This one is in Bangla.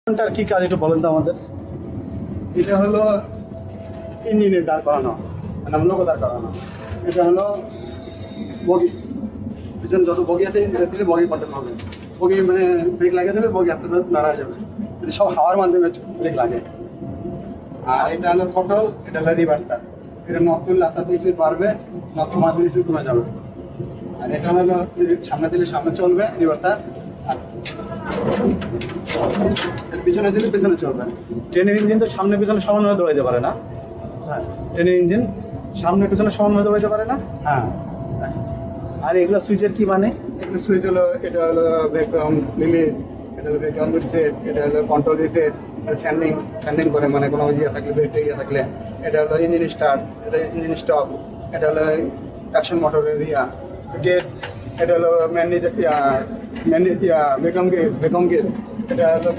কোনটার কি কাজ একটু বলেন তো আমাদের। এটা হলো ইঞ্জিনের দাঁড় করানো, মানে লোকো দাঁড় করানো। এটা হলো বগি, পিছনে যত বগি আছে এটা দিলে বগি কন্ট্রোল হবে। বগি মানে ব্রেক লাগিয়ে দেবে, বগি হাতে নাড়া যাবে। এটা সব হাওয়ার মাধ্যমে ব্রেক লাগে। আর এটা হলো থটল, এটা হলো রিভার্সটার। এটা নখ তুললে আস্তে স্পিড বাড়বে, নখ মাছ দিলে স্পিড কমে যাবে। আর এটা হলো সামনে দিলে সামনে চলবে রিভার্সটা, আর পিছনে দিলে পিছনে চলবে। ট্রেনের ইঞ্জিন তো সামনে পিছনে সমানভাবে দৌড়াইতে পারে না। হ্যাঁ ট্রেনের ইঞ্জিন সামনে পিছনে সমানভাবে দৌড়াইতে পারে না। হ্যাঁ। আর এগুলো সুইচের কি মানে? এগুলো সুইচ হলো, এটা হলো ভ্যাকুয়াম রিলিজ, এটা হলো ভ্যাকুয়াম রিসেট, এটা হলো কন্ট্রোল রিসেট, স্যান্ডিং করে মানে কোনো ইয়ে থাকলে, ব্রেকটা ইয়ে থাকলে। এটা হলো ইঞ্জিন স্টার্ট, এটা ইঞ্জিন স্টপ, এটা হলো অ্যাকশন মোটরের গেট, এটা হলো ভ্যাকুয়াম গেট, এটা হলো